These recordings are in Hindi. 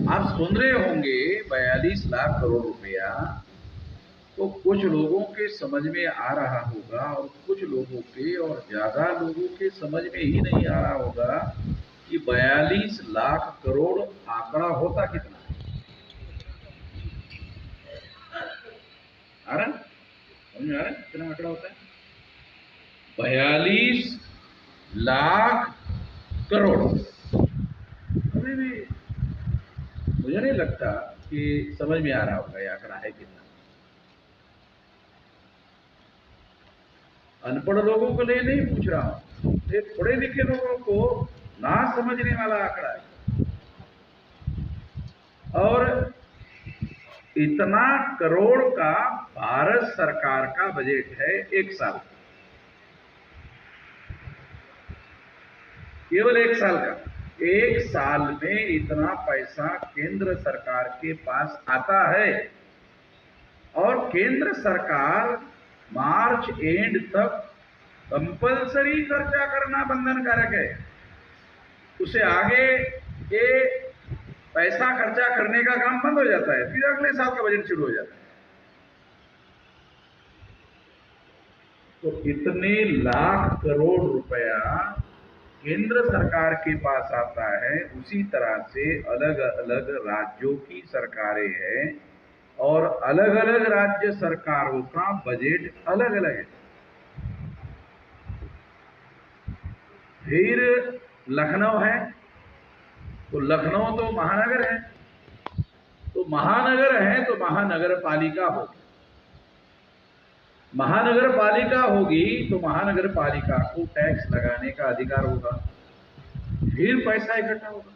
आप सुन रहे होंगे 42 लाख करोड़ रुपया, तो कुछ लोगों के समझ में आ रहा होगा और कुछ लोगों के और ज्यादा लोगों के समझ में ही नहीं आ रहा होगा कि 42 लाख करोड़ आंकड़ा होता कितना आ रहा समझ में आ रहा है कितना आंकड़ा होता है 42 लाख करोड़। अभी भी मुझे नहीं लगता कि समझ में आ रहा होगा ये आंकड़ा है कितना। अनपढ़ लोगों के लिए नहीं पूछ रहा हूं, ये पढ़े लिखे लोगों को ना समझने वाला आंकड़ा है। और इतना करोड़ का भारत सरकार का बजट है एक साल, केवल एक साल का। एक साल में इतना पैसा केंद्र सरकार के पास आता है और केंद्र सरकार मार्च एंड तक कंपलसरी खर्चा करना बंधनकारक है। उससे आगे ये पैसा खर्चा करने का काम बंद हो जाता है, फिर अगले साल का बजट शुरू हो जाता है। तो इतने लाख करोड़ रुपया केंद्र सरकार के पास आता है, उसी तरह से अलग अलग राज्यों की सरकारें हैं और अलग अलग राज्य सरकारों का बजट अलग अलग है। फिर लखनऊ है तो लखनऊ तो महानगर है, तो महानगर है तो महानगर पालिका होगी, महानगर पालिका होगी तो महानगर पालिका को टैक्स लगाने का अधिकार होगा, फिर पैसा इकट्ठा होगा,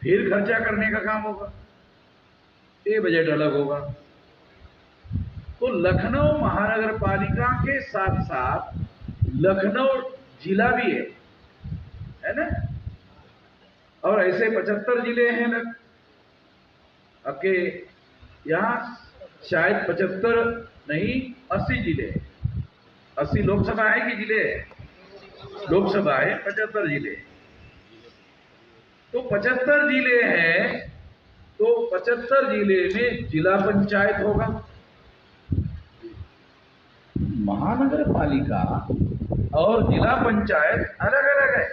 फिर खर्चा करने का काम होगा, ये बजट अलग होगा। तो लखनऊ महानगर पालिका के साथ साथ लखनऊ जिला भी है ना। और ऐसे 75 जिले हैं लग आपके यहाँ, शायद 75 नहीं 80 जिले हैं। 80 लोकसभा है कि जिले है? लोकसभा है, 75 जिले। तो 75 जिले हैं, तो 75 जिले में जिला पंचायत होगा। महानगर पालिका और जिला पंचायत अलग अलग है।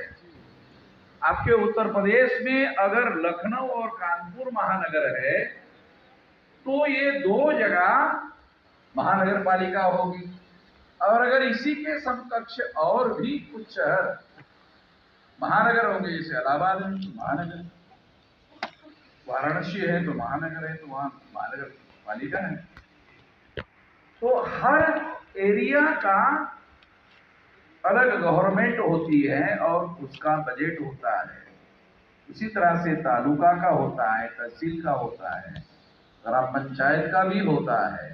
आपके उत्तर प्रदेश में अगर लखनऊ और कानपुर महानगर है तो ये दो जगह महानगर पालिका होगी, और अगर इसी के समकक्ष और भी कुछ शहर महानगर होंगे, जैसे इलाहाबाद है तो महानगर, वाराणसी है तो महानगर है, तो वहां महानगर पालिका है। तो हर एरिया का अलग गवर्नमेंट होती है और उसका बजट होता है। इसी तरह से तालुका का होता है, तहसील का होता है, ग्राम पंचायत का भी होता है।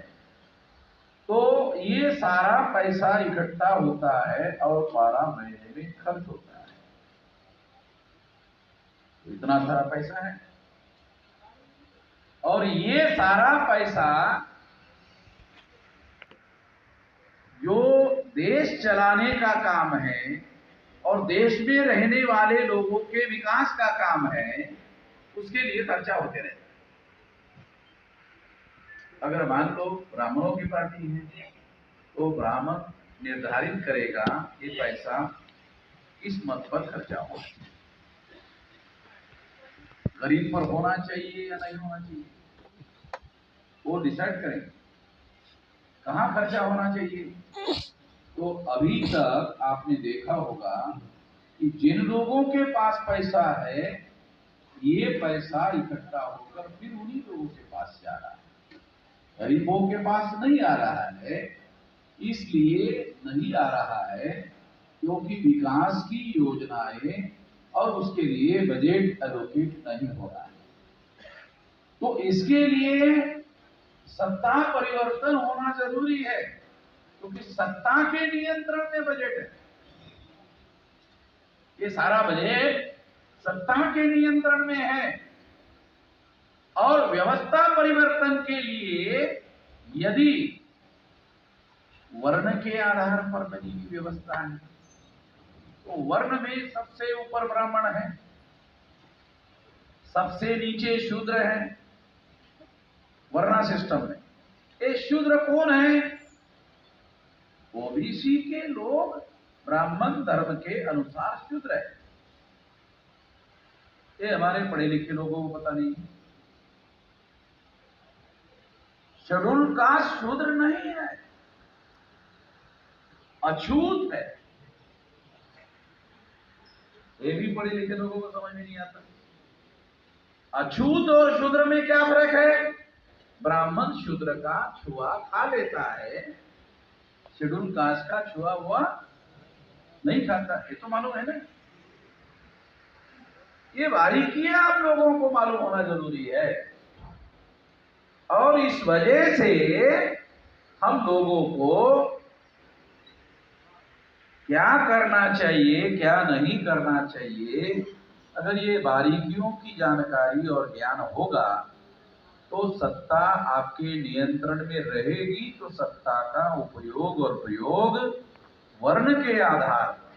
तो ये सारा पैसा इकट्ठा होता है और 12 महीने में खर्च होता है। तो इतना सारा पैसा है और ये सारा पैसा जो देश चलाने का काम है और देश में रहने वाले लोगों के विकास का काम है, उसके लिए खर्चा होते रहता है। अगर मान लो ब्राह्मणों की पार्टी है तो ब्राह्मण निर्धारित करेगा ये पैसा किस मत पर खर्चा हो, गरीब पर होना चाहिए या नहीं होना चाहिए, वो डिसाइड करेंगे कहाँ खर्चा होना चाहिए। तो अभी तक आपने देखा होगा कि जिन लोगों के पास पैसा है, ये पैसा इकट्ठा होकर फिर उन्हीं लोगों के पास जा रहा है, गरीबों के पास नहीं आ रहा है। इसलिए नहीं आ रहा है क्योंकि विकास की योजनाएं और उसके लिए बजट एलोकेट नहीं हो रहा है। तो इसके लिए सत्ता परिवर्तन होना जरूरी है, क्योंकि सत्ता के नियंत्रण में बजट है। ये सारा बजट सत्ता के नियंत्रण में है और व्यवस्था परिवर्तन के लिए यदि वर्ण के आधार पर बनी हुई व्यवस्था है तो वर्ण में सबसे ऊपर ब्राह्मण है, सबसे नीचे शूद्र है वर्णा सिस्टम में। ये शूद्र कौन है? ओबीसी के लोग ब्राह्मण धर्म के अनुसार शूद्र है। ये हमारे पढ़े लिखे लोगों को पता नहीं। शेड्यूल कास्ट शूद्र नहीं है, अछूत है। ये भी पढ़े लिखे लोगों को समझ में नहीं आता। अछूत और शूद्र में क्या फर्क है? ब्राह्मण शूद्र का छुआ खा लेता है, शेड्यूल कास्ट का छुआ हुआ नहीं खाता। ये तो मालूम है ना। ये बारीकियां आप लोगों को मालूम होना जरूरी है। और इस वजह से हम लोगों को क्या करना चाहिए, क्या नहीं करना चाहिए, अगर ये बारीकियों की जानकारी और ज्ञान होगा तो सत्ता आपके नियंत्रण में रहेगी। तो सत्ता का उपयोग और प्रयोग वर्ण के आधार पर,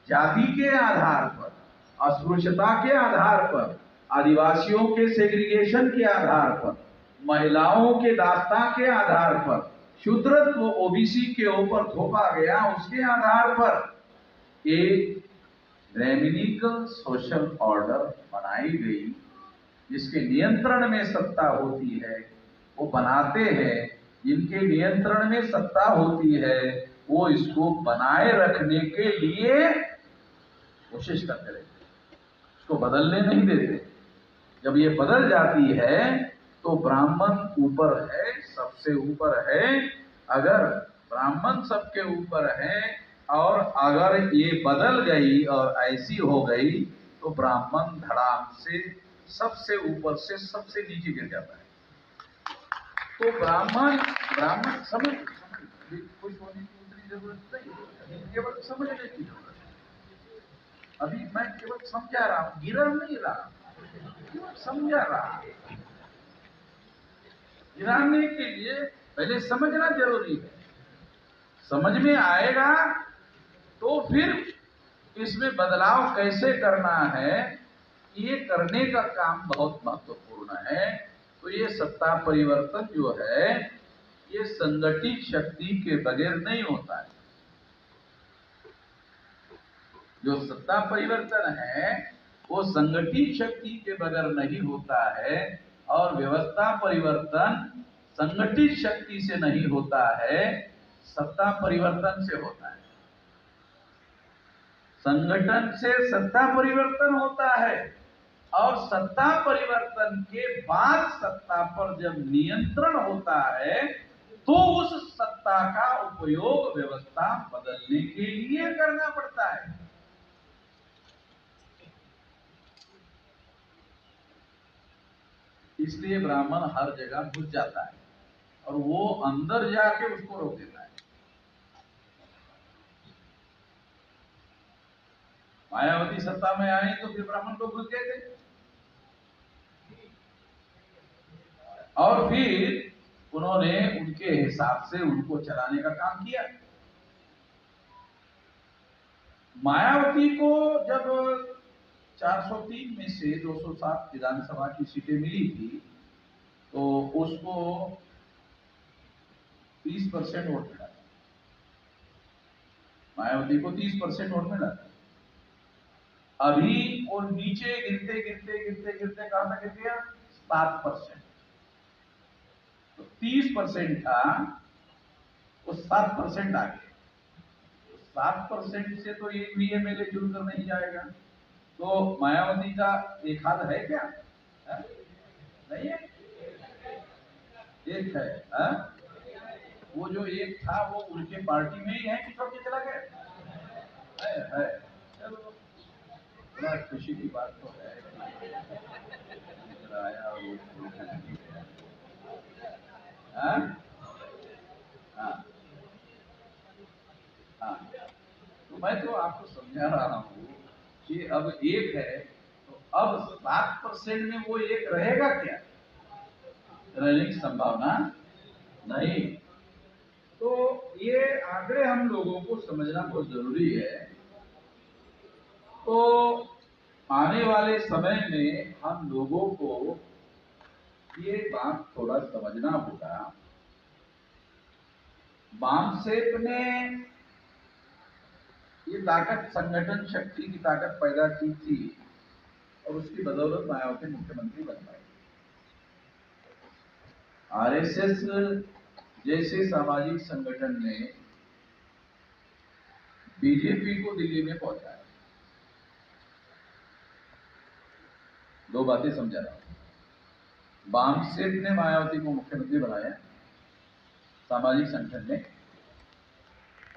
जाति के आधार पर, अस्पृश्यता के आधार पर, आदिवासियों के सेग्रीगेशन के आधार पर, महिलाओं के दास्तां के आधार पर, शूद्रत्व ओबीसी के ऊपर थोपा गया उसके आधार पर एक रेमिनिकल सोशल ऑर्डर बनाई गई, जिसके नियंत्रण में सत्ता होती है वो बनाते हैं, जिनके नियंत्रण में सत्ता होती है वो इसको बनाए रखने के लिए कोशिश करते रहते, इसको बदलने नहीं देते। जब ये बदल जाती है तो ब्राह्मण ऊपर है, सबसे ऊपर है। अगर ब्राह्मण सबके ऊपर है और अगर ये बदल गई और ऐसी हो गई तो ब्राह्मण धड़ाम से सबसे ऊपर से सबसे नीचे गिर जाता है। तो ब्राह्मण ब्राह्मण समझ खुश होने की उतनी जरूरत नहीं, केवल समझने की जरूरत है। अभी मैं केवल समझा रहा हूं, गिरा नहीं रहा, केवल समझा रहा। गिराने के लिए पहले समझना जरूरी है। समझ में आएगा तो फिर इसमें बदलाव कैसे करना है, ये करने का काम बहुत महत्वपूर्ण है। तो ये सत्ता परिवर्तन जो है ये संगठित शक्ति के बगैर नहीं होता है। जो सत्ता परिवर्तन है वो संगठित शक्ति के बगैर नहीं होता है, और व्यवस्था परिवर्तन संगठित शक्ति से नहीं होता है, सत्ता परिवर्तन से होता है। संगठन से सत्ता परिवर्तन होता है, और सत्ता परिवर्तन के बाद सत्ता पर जब नियंत्रण होता है तो उस सत्ता का उपयोग व्यवस्था बदलने के लिए करना पड़ता है। इसलिए ब्राह्मण हर जगह घुस जाता है और वो अंदर जाके उसको रोक देता है। मायावती सत्ता में आई तो फिर ब्राह्मण तो घुस गए थे, और फिर उन्होंने उनके हिसाब से उनको चलाने का काम किया। मायावती को जब 403 में से 207 विधानसभा की सीटें मिली थी तो उसको 30% वोट मिला था। मायावती को 30% वोट मिला था। अभी वो नीचे गिरते गिरते गिरते गिरते कहां तक गिर गया? 7%। तो 30% था वो 7% आ गया। 7% से तो एक भी एमएलए चुनकर नहीं जाएगा। तो मायावती का एक हाथ है क्या? है? नहीं है, एक है, है? वो जो एक था वो उनके पार्टी में ही है कि छोड़ के चला गया? है। चलो बड़ा खुशी की बात तो है आया और वो हाँ हाँ हाँ। तो मैं तो आपको समझा रहा हूँ कि अब एक है तो अब 7% में वो एक रहेगा क्या? रहने की संभावना नहीं। तो ये आंकड़े हम लोगों को समझना बहुत जरूरी है। तो आने वाले समय में हम लोगों को ये बात थोड़ा समझना होगा। बामसेप ने ये ताकत, संगठन शक्ति की ताकत पैदा की थी और उसकी बदौलत मायावती मुख्यमंत्री बन पाए। आरएसएस जैसे सामाजिक संगठन ने बीजेपी को दिल्ली में पहुंचाया। दो बातें समझा रहा हूं। बामसेप ने मायावती को मुख्यमंत्री बनाया सामाजिक संगठन ने,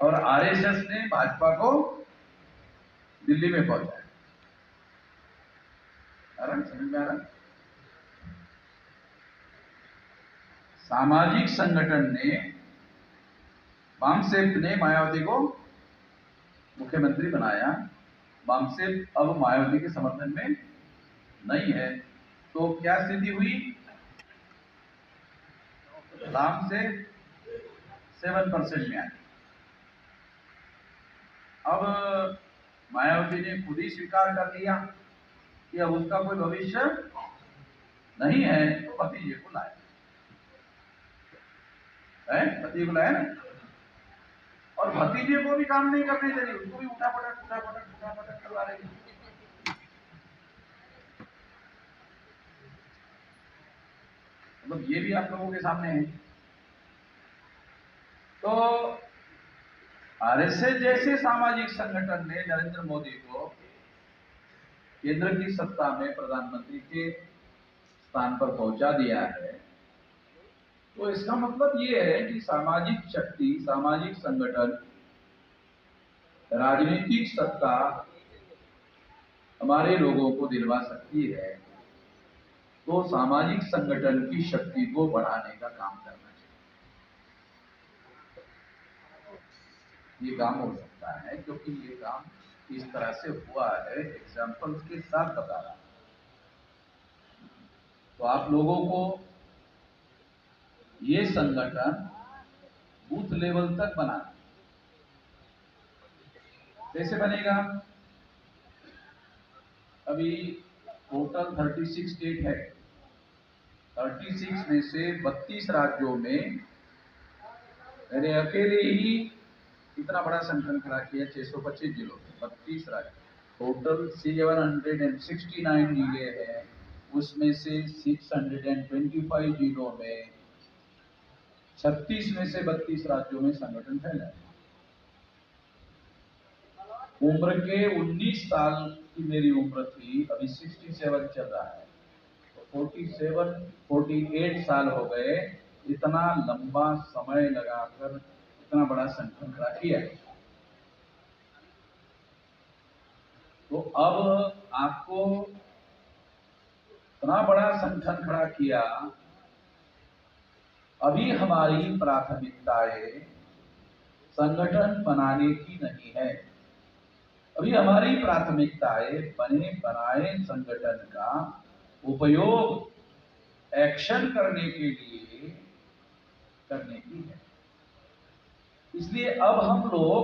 और आरएसएस ने भाजपा को दिल्ली में पहुंचाया। समझ में आ रहा? सामाजिक संगठन ने, बामसेप ने मायावती को मुख्यमंत्री बनाया। बामसेप अब मायावती के समर्थन में नहीं है, तो क्या स्थिति हुई? बामसेप 7% में आई। अब मायावती ने खुद ही स्वीकार कर लिया कि अब उसका कोई भविष्य नहीं है, तो भतीजे को लाया है, भतीजे को लाया ना, और भतीजे को भी काम नहीं करने दे रही, उसको भी उठा पटक करवा रही। मतलब ये भी आप लोगों के सामने है। तो आरएसएस जैसे सामाजिक संगठन ने नरेंद्र मोदी को केंद्र की सत्ता में प्रधानमंत्री के स्थान पर पहुंचा दिया है, तो इसका मतलब ये है कि सामाजिक शक्ति, सामाजिक संगठन, राजनीतिक सत्ता हमारे लोगों को दिलवा सकती है, तो सामाजिक संगठन की शक्ति को बढ़ाने का काम करना चाहिए। ये काम हो सकता है क्योंकि ये काम इस तरह से हुआ है, एग्जाम्पल्स के साथ बता रहा। तो आप लोगों को ये संगठन बूथ लेवल तक बनाना। कैसे बनेगा? अभी टोटल 36 स्टेट है। 36 में से 32 राज्यों में मैंने अकेले ही इतना बड़ा संगठन खड़ा किया। 625 जिलों में 32 राज्य, टोटल 769 जिले हैं। उसमें से 625 जिलों में 36 में से 32 राज्यों में संगठन फैला है। उम्र के 19 साल की मेरी उम्र थी, अभी 67 चल रहा है, तो 48 साल हो गए। इतना लंबा समय लगाकर इतना बड़ा संगठन खड़ा किया। तो अब आपको इतना बड़ा संगठन खड़ा किया, अभी हमारी प्राथमिकताएं संगठन बनाने की नहीं है। अभी हमारी प्राथमिकताएं बने बनाए संगठन का उपयोग एक्शन करने के लिए करने की है। इसलिए अब हम लोग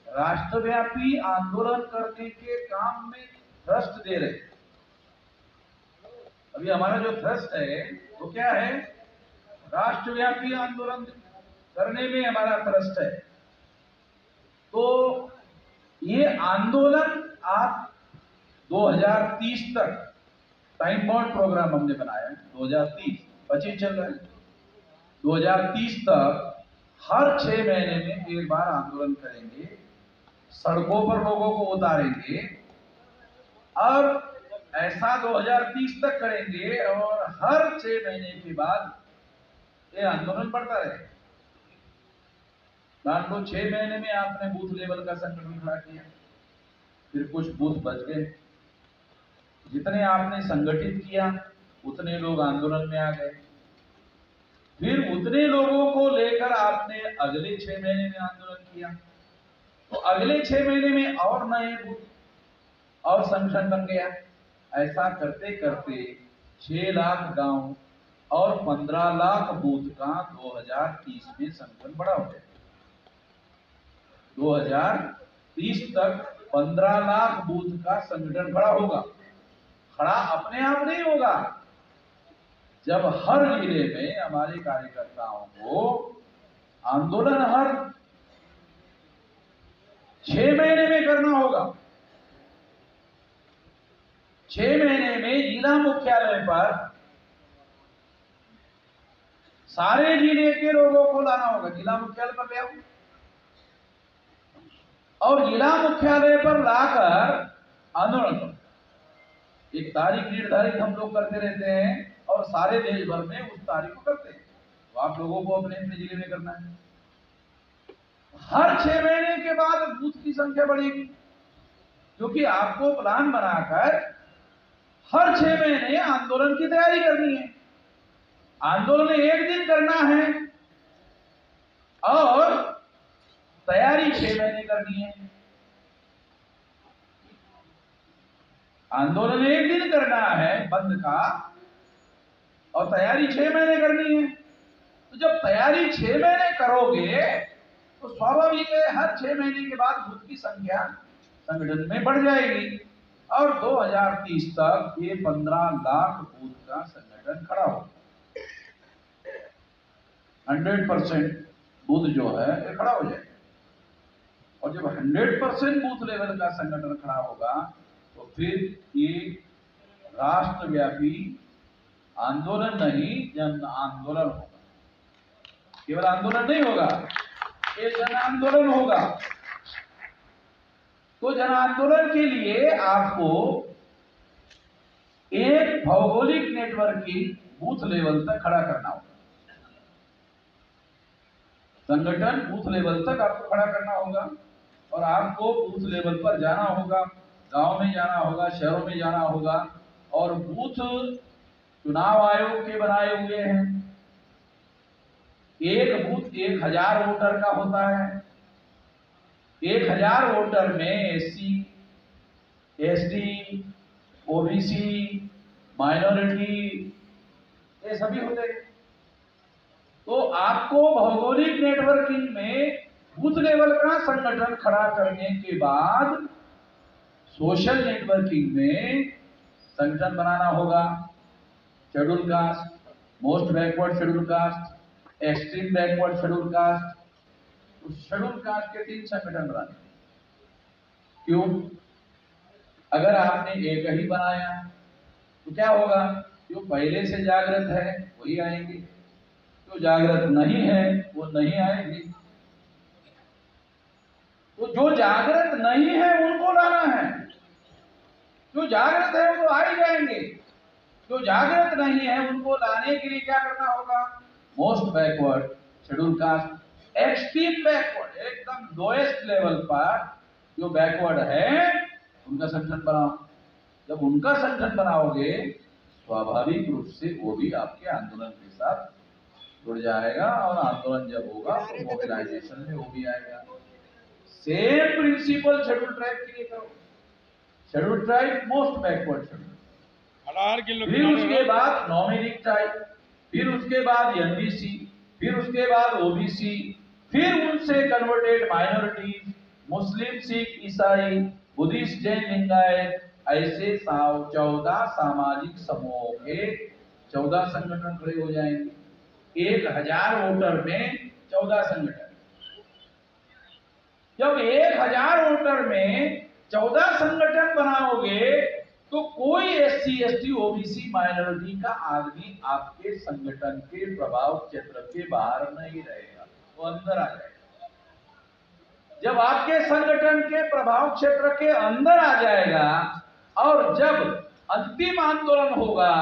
राष्ट्रव्यापी आंदोलन करने के काम में थ्रस्ट दे रहे हैं। अभी हमारा जो थ्रस्ट है वो क्या है? राष्ट्रव्यापी आंदोलन करने में हमारा थ्रस्ट है। तो ये आंदोलन आप 2030 तक टाइम बाउंड प्रोग्राम हमने बनाया है। 2030-25 चल रहा है। 2030 तक हर 6 महीने में एक बार आंदोलन करेंगे, सड़कों पर लोगों को उतारेंगे, और ऐसा 2030 तक करेंगे, और हर 6 महीने के बाद ये आंदोलन बढ़ता रहेगा। मान लो 6 महीने में आपने बूथ लेवल का संगठन खड़ा किया, फिर कुछ बूथ बच गए, जितने आपने संगठित किया उतने लोग आंदोलन में आ गए, फिर उतने लोगों को लेकर आपने अगले 6 महीने में आंदोलन किया, तो अगले 6 महीने में और नए बूथ और संगठन बन गया। ऐसा करते करते 6 लाख गांव और 15 लाख बूथ का 2030 में संगठन बड़ा हो गया। 2030 तक 15 लाख बूथ का संगठन खड़ा होगा। खड़ा अपने आप नहीं होगा। जब हर जिले में हमारे कार्यकर्ताओं को आंदोलन हर 6 महीने में करना होगा। 6 महीने में जिला मुख्यालय पर सारे जिले के लोगों को लाना होगा। जिला मुख्यालय पर ले आओ और जिला मुख्यालय पर लाकर आंदोलन करो। एक तारीख निर्धारित हम लोग करते रहते हैं और सारे देश भर में उस तारीख को करते हैं। तो आप लोगों को अपने अपने जिले में करना है। हर 6 महीने के बाद बूथ की संख्या बढ़ेगी, क्योंकि आपको प्लान बनाकर हर 6 महीने आंदोलन की तैयारी करनी है। आंदोलन एक दिन करना है और तैयारी 6 महीने करनी है। आंदोलन एक दिन करना है बंद का और तैयारी 6 महीने करनी है। तो जब तैयारी 6 महीने करोगे तो स्वाभाविक है हर 6 महीने के बाद बूथ की संख्या संगठन में बढ़ जाएगी और 2030 तक ये 15 लाख बूथ का संगठन खड़ा होगा। 100% बूथ जो है ये खड़ा हो जाएगा। और जब 100% बूथ लेवल का संगठन खड़ा होगा तो फिर ये राष्ट्रव्यापी आंदोलन नहीं, जन आंदोलन होगा। केवल आंदोलन नहीं होगा, ये जन आंदोलन होगा। तो जन आंदोलन के लिए आपको एक भौगोलिक नेटवर्क की बूथ लेवल तक खड़ा करना होगा। संगठन बूथ लेवल तक आपको खड़ा करना होगा और आपको बूथ लेवल पर जाना होगा, गांव में जाना होगा, शहरों में जाना होगा। और बूथ चुनाव आयोग के बनाए हुए हैं। एक बूथ 1000 वोटर का होता है। 1000 वोटर में एससी, एसटी, ओबीसी, माइनॉरिटी ये सभी होते हैं। तो आपको भौगोलिक नेटवर्किंग में बूथ लेवल का संगठन खड़ा करने के बाद सोशल नेटवर्किंग में संगठन बनाना होगा। Schedule caste, most backward schedule caste, extreme backward schedule caste. तो शेड्यूल कास्ट के 3 संगठन बनाने। क्यों? अगर आपने एक ही बनाया तो क्या होगा? जो पहले से जागृत है वही आएंगे, जो जागृत नहीं है वो नहीं आएंगे। तो जो जागृत नहीं है उनको लाना है, जो जागृत है वो आ ही जाएंगे। जो जागृत नहीं है उनको लाने के लिए क्या करना होगा? Most backward schedule caste, extreme backward, एकदम लोएस्ट लेवल पर जो बैकवर्ड है उनका संगठन बनाओ। जब उनका संगठन बनाओगे स्वाभाविक रूप से वो भी आपके आंदोलन के साथ जुड़ जाएगा और आंदोलन जब होगा तो मोबिलाइजेशन में वो भी आएगा। सेम प्रिंसिपल शेड्यूल ट्राइब के लिए करो। Schedule tribe most backward schedule, फिर उसके बाद नॉमिनल ट्राइब, फिर उसके बाद एनबीसी, फिर उसके बाद ओबीसी, फिर उनसे कन्वर्टेड माइनॉरिटीज, मुस्लिम, सिख, ईसाई, बुद्धिस्ट, जैन, लिंगायत, ऐसे 14 सामाजिक समूहों के 14 संगठन खड़े हो जाएंगे। 1000 वोटर में 14 संगठन। जब 1000 वोटर में 14 संगठन बनाओगे तो कोई एससी, एसटी, ओबीसी, माइनॉरिटी का आदमी आपके संगठन के प्रभाव क्षेत्र के बाहर नहीं रहेगा, वो अंदर आ जाएगा। जब आपके संगठन के प्रभाव क्षेत्र के अंदर आ जाएगा और जब अंतिम आंदोलन होगा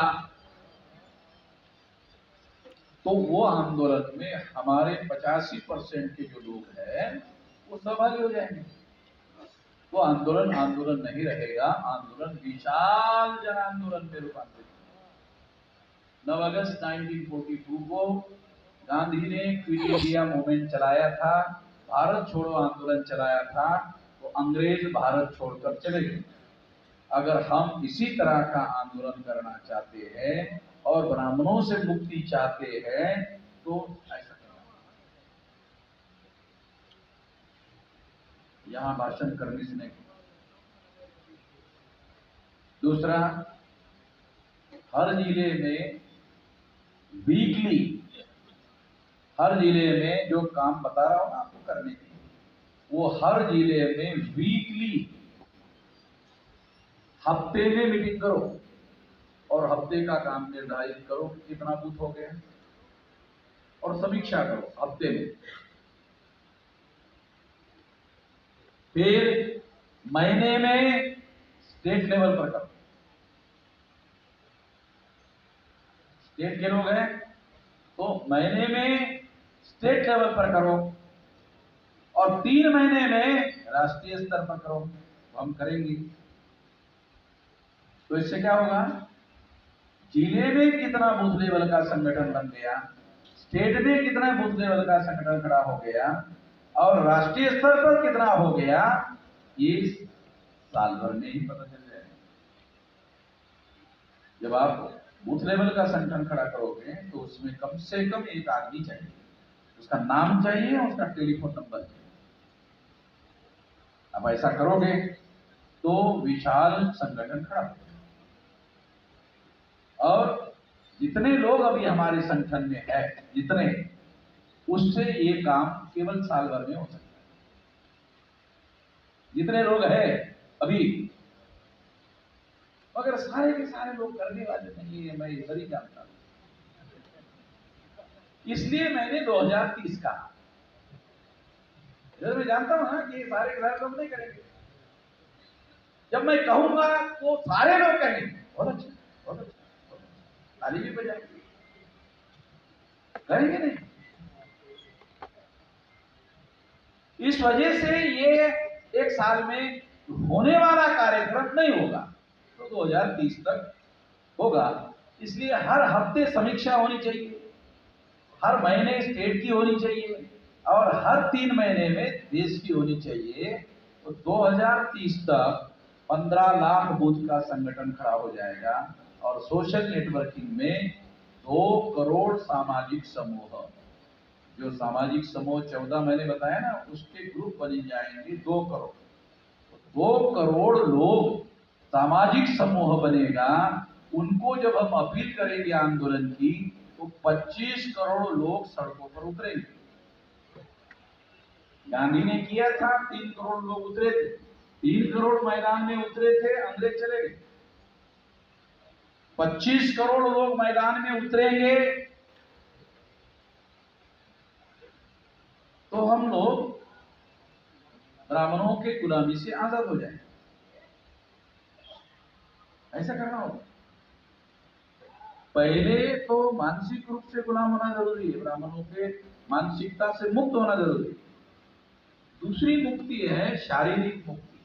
तो वो आंदोलन में हमारे 85% के जो लोग हैं वो सहभागी हो जाएंगे। वो आंदोलन आंदोलन नहीं रहेगा, आंदोलन विशाल जन आंदोलन में रूपांतरित। 9 अगस्त 1942 को गांधी ने क्विट इंडिया मूवमेंट चलाया था, भारत छोड़ो आंदोलन चलाया था, तो अंग्रेज भारत छोड़कर चले गए। अगर हम इसी तरह का आंदोलन करना चाहते हैं और ब्राह्मणों से मुक्ति चाहते हैं तो ऐसा करना। यहां भाषण करने से नहीं। दूसरा, हर जिले में वीकली, हर जिले में जो काम बता रहा हूं ना आपको करने के, वो हर जिले में वीकली, हफ्ते में मीटिंग करो और हफ्ते का काम निर्धारित करो कितना बूथ हो गया, और समीक्षा करो हफ्ते में। फिर महीने में स्टेट लेवल पर करो। स्टेट के लोग हैं तो महीने में स्टेट लेवल पर करो, और 3 महीने में राष्ट्रीय स्तर पर करो। तो हम करेंगे। तो इससे क्या होगा, जिले में कितना बूथ लेवल का संगठन बन गया, स्टेट में कितना बूथ लेवल का संगठन खड़ा हो गया, और राष्ट्रीय स्तर पर कितना हो गया, ये साल भर में ही पता चल जाएगा। जब आप बूथ लेवल का संगठन खड़ा करोगे तो उसमें कम से कम एक आदमी चाहिए, उसका नाम चाहिए, उसका टेलीफोन नंबर चाहिए। अब ऐसा करोगे तो विशाल संगठन खड़ा होगा। और जितने लोग अभी हमारे संगठन में है, जितने, उससे ये काम केवल साल भर में हो सकता है। जितने लोग हैं अभी, मगर सारे के सारे लोग करने वाले नहीं है, मैं इधर ही जानता हूं। इसलिए मैंने 2030 कहा। इधर मैं जानता हूं ना कि सारे के सारे लोग नहीं करेंगे। जब मैं कहूंगा तो सारे लोग कहेंगे बहुत अच्छा, बहुत अच्छा, ताली भी बजाएंगे, करेंगे नहीं। इस वजह से ये एक साल में होने वाला कार्यक्रम नहीं होगा, तो 2030 तक होगा। इसलिए हर हफ्ते समीक्षा होनी चाहिए, हर महीने स्टेट की होनी चाहिए, और हर 3 महीने में देश की होनी चाहिए। तो 2030 तक 15 लाख बूथ का संगठन खड़ा हो जाएगा, और सोशल नेटवर्किंग में 2 करोड़ सामाजिक समूह, जो सामाजिक समूह 14 मैंने बताया ना, उसके ग्रुप बन जाएंगे 2 करोड़। 2 करोड़ लोग सामाजिक समूह बनेगा। उनको जब हम अपील करेंगे आंदोलन की, तो 25 करोड़ लोग सड़कों पर उतरेंगे। गांधी ने किया था, 3 करोड़ लोग उतरे थे, 3 करोड़ मैदान में उतरे थे, अंग्रेज चले गए। 25 करोड़ लोग मैदान में उतरेंगे तो हम लोग ब्राह्मणों के गुलामी से आजाद हो जाएंगे। ऐसा करना होगा। पहले तो मानसिक रूप से गुलाम होना जरूरी है, ब्राह्मणों के मानसिकता से मुक्त होना जरूरी है। दूसरी मुक्ति है शारीरिक मुक्ति।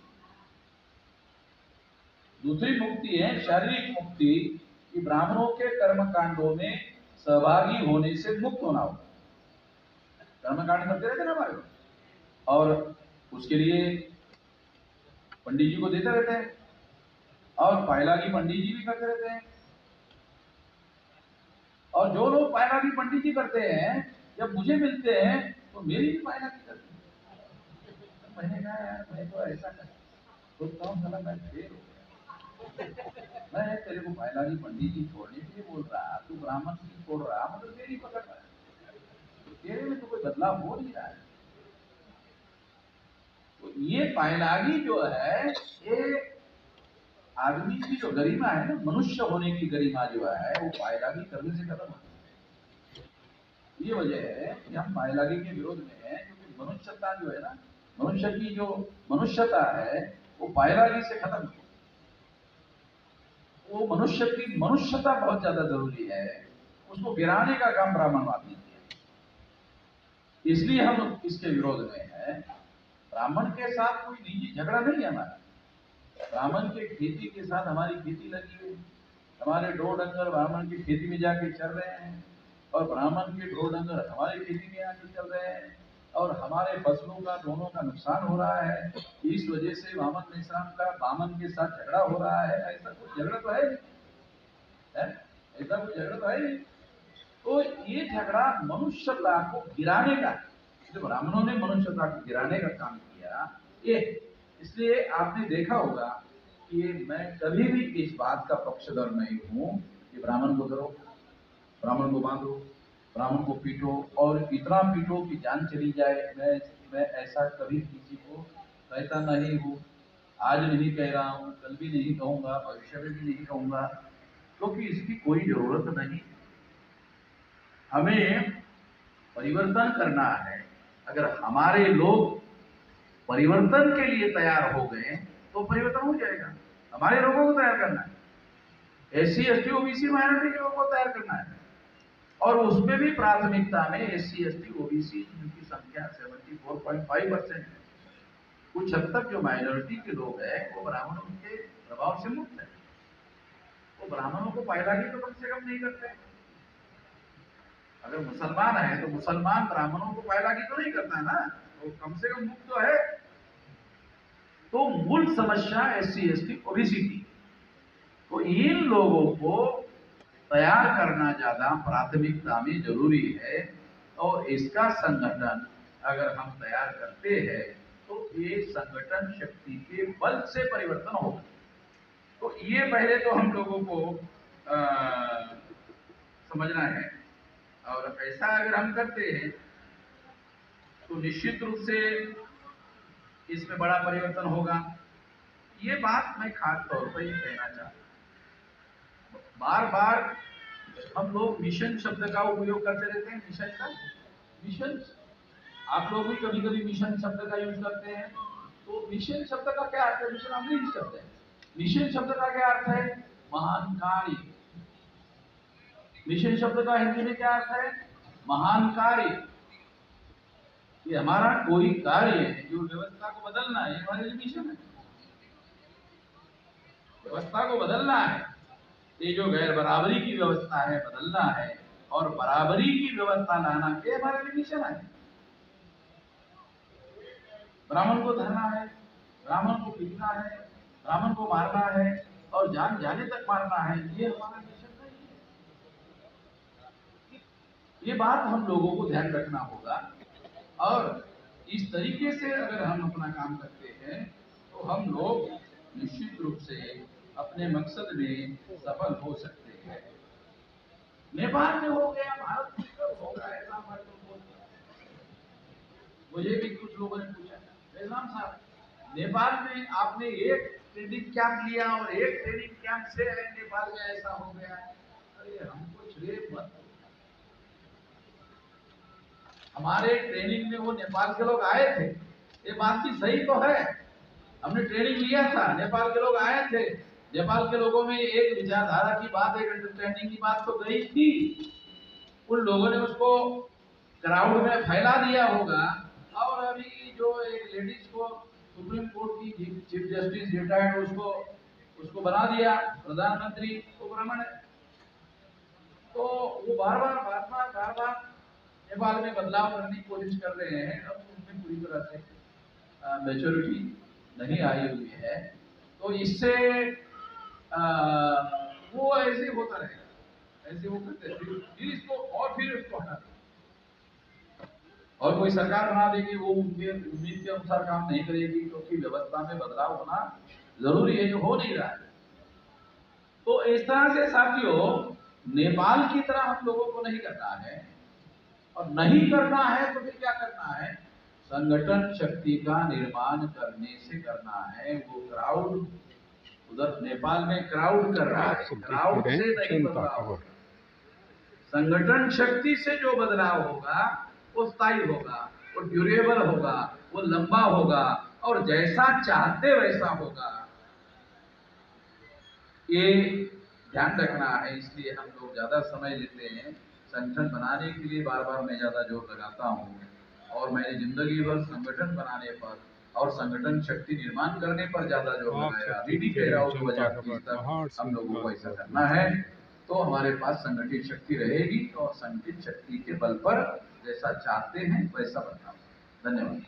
दूसरी मुक्ति है शारीरिक मुक्ति, कि ब्राह्मणों के कर्मकांडों में सहभागी होने से मुक्त होना होगा। कर्मकांड करते रहते ना हमारे, और उसके लिए पंडित जी को देते रहते हैं, और पायलागी पंडित जी भी करते रहते हैं। और जो लोग पायलागी पंडित जी करते हैं, जब मुझे मिलते हैं तो मेरी भी पायलागी करते हैं। मैंने कहा यार मैं तो ऐसा कर तो कौन साला मैं फेल हो गया। मैं तेरे को पायलागी पंडित जी छोड़ने के लिए बोल रहा, तू ब्राह्मण की छोड़ रहा, मतलब तेरी पकड़ रहा है, तेरे में तो कोई बदलाव हो नहीं रहा है। तो ये पायलागी जो है, ये आदमी की जो गरिमा है ना, मनुष्य होने की गरिमा जो है, वो पायलागी करने से खत्म होती है। ये वजह है कि हम पायलागी के विरोध में हैं, क्योंकि मनुष्यता जो है ना, मनुष्य की जो मनुष्यता है, वो पायलागी से खत्म हो। वो मनुष्य की मनुष्यता बहुत ज्यादा जरूरी है, उसको गिराने का काम ब्राह्मणवाद ने किया, इसलिए हम इसके विरोध में हैं। ब्राह्मण के साथ कोई निजी झगड़ा नहीं है हमारा। ब्राह्मण के खेती के साथ हमारी खेती लगी है, हमारे ढोर डंगर ब्राह्मण की खेती में जाके चल रहे हैं, और ब्राह्मण के ढोर डंगर हमारी खेती में आके चल रहे हैं, और हमारे फसलों का दोनों का नुकसान हो रहा है। इस वजह से वामन मिश्राम का बामन के साथ झगड़ा हो रहा है। ऐसा कुछ झगड़ा तो है नहीं, ऐसा कुछ झगड़ा तो है नहीं। तो ये झगड़ा मनुष्यता को गिराने का, जो ब्राह्मणों ने मनुष्यता को गिराने का काम किया, ये इसलिए आपने देखा होगा कि मैं कभी भी इस बात का पक्षधर नहीं हूं कि ब्राह्मण को धरो, ब्राह्मण को बांधो, ब्राह्मण को पीटो और इतना पीटो कि जान चली जाए। मैं ऐसा कभी किसी को कहता नहीं हूँ, आज नहीं कह रहा हूँ, कल भी नहीं कहूँगा, भविष्य में भी नहीं कहूँगा, क्योंकि इसकी कोई जरूरत नहीं। हमें परिवर्तन करना है। अगर हमारे लोग परिवर्तन के लिए तैयार हो गए तो परिवर्तन हो जाएगा। हमारे लोगों को तैयार करना है, SC ST OBC माइनॉरिटी के लोगों को तैयार करना है, और उसमें भी प्राथमिकता में SC ST OBC जिनकी संख्या 74.5% है। कुछ हद तक जो माइनॉरिटी के लोग हैं वो ब्राह्मणों के प्रभाव से मुक्त है। वो ब्राह्मणों को पैदागी तो कम से कम नहीं करते। अगर मुसलमान है तो मुसलमान ब्राह्मणों को पैदागी तो नहीं करता है ना, वो कम से कम मुक्त तो है। तो मूल समस्या SC ST OBC की, तो इन लोगों को तैयार करना ज्यादा प्राथमिकता में जरूरी है। और इसका संगठन अगर हम तैयार करते हैं तो ये संगठन शक्ति के बल से परिवर्तन होगा। तो ये पहले तो हम लोगों को समझना है, और ऐसा अगर हम करते हैं तो निश्चित रूप से इसमें बड़ा परिवर्तन होगा। ये बात मैं खास तौर पर ये कहना चाहता हूँ। बार बार हम लोग मिशन शब्द का उपयोग करते रहते हैं। मिशन का, मिशन, आप लोग भी कभी कभी मिशन शब्द का यूज करते हैं। तो मिशन शब्द का क्या अर्थ है? मिशन अंग्रेजी शब्द है। मिशन शब्द का क्या अर्थ है? महान कार्य। मिशन शब्द का हिंदी में क्या अर्थ है? महान कार्य। ये हमारा कोई कार्य है जो व्यवस्था को बदलना है, हमारे लिए मिशन है। व्यवस्था को बदलना है, ये जो गैर बराबरी की व्यवस्था है बदलना है, और बराबरी की व्यवस्था लाना, ये हमारे लिए मिशन है। ब्राह्मण को धरना है, ब्राह्मण को पीटना है, ब्राह्मण को मारना है और जान जाने तक मारना है, ये हमारा मिशन नहीं है। ये बात हम लोगों को ध्यान रखना होगा, और इस तरीके से अगर हम अपना काम करते हैं तो हम लोग निश्चित रूप से अपने मकसद में सफल हो सकते हैं। नेपाल में हो गया, भारत में कब होगा, ऐसा मुझे भी कुछ लोगों ने पूछा, बेलराम साहब, नेपाल में आपने एक ट्रेनिंग कैंप लिया और एक ट्रेनिंग कैंप से नेपाल में ऐसा हो गया। अरे हमको छुए मत। हमारे ट्रेनिंग में वो नेपाल के लोग आए थे, ये बात की सही तो है। हमने ट्रेनिंग लिया था, नेपाल के लोग आए थे, नेपाल के लोगों में एक विचारधारा की बात, एक अंडरस्टैंडिंग की बात तो गई थी। उन लोगों ने उसको क्राउड में फैला दिया होगा, और अभी जो एक लेडीज को सुप्रीम कोर्ट की चीफ जस्टिस रिटायर्ड, उसको बना दिया प्रधानमंत्री, वो ब्राह्मण है। तो वो बार बार नेपाल में बदलाव करने की कोशिश कर रहे हैं। अब उनमें पूरी तरह से मैच्योरिटी नहीं आई हुई है, तो इससे वो ऐसे होता रहेगा, ऐसे वो करते फिर इसको और फिर उसको हटा, और कोई सरकार बना देगी, वो उम्मीद के अनुसार काम नहीं करेगी, क्योंकि व्यवस्था में बदलाव होना जरूरी है, जो हो नहीं रहा है। तो इस तरह से साथियों, नेपाल की तरह हम लोगों को नहीं करना है, और नहीं करना है तो फिर क्या करना है? संगठन शक्ति का निर्माण करने से करना है। वो क्राउड, उधर नेपाल में क्राउड कर रहा है, क्राउड से नहीं बदलाव होगा। संगठन शक्ति से जो बदलाव होगा वो स्थायी होगा, वो ड्यूरेबल होगा, वो लंबा होगा, और जैसा चाहते वैसा होगा। ये ध्यान रखना है। इसलिए हम लोग ज्यादा समय लेते हैं संगठन बनाने के लिए, बार बार मैं ज्यादा जोर लगाता हूँ, और मैंने जिंदगी भर संगठन बनाने पर और संगठन शक्ति निर्माण करने पर ज्यादा जोर लगाया। अभी भी कह रहा हूँ 2030 तक हम लोगों को ऐसा करना है, तो हमारे पास संगठित शक्ति रहेगी, और संगठित शक्ति के बल पर जैसा चाहते हैं वैसा बनना। धन्यवाद।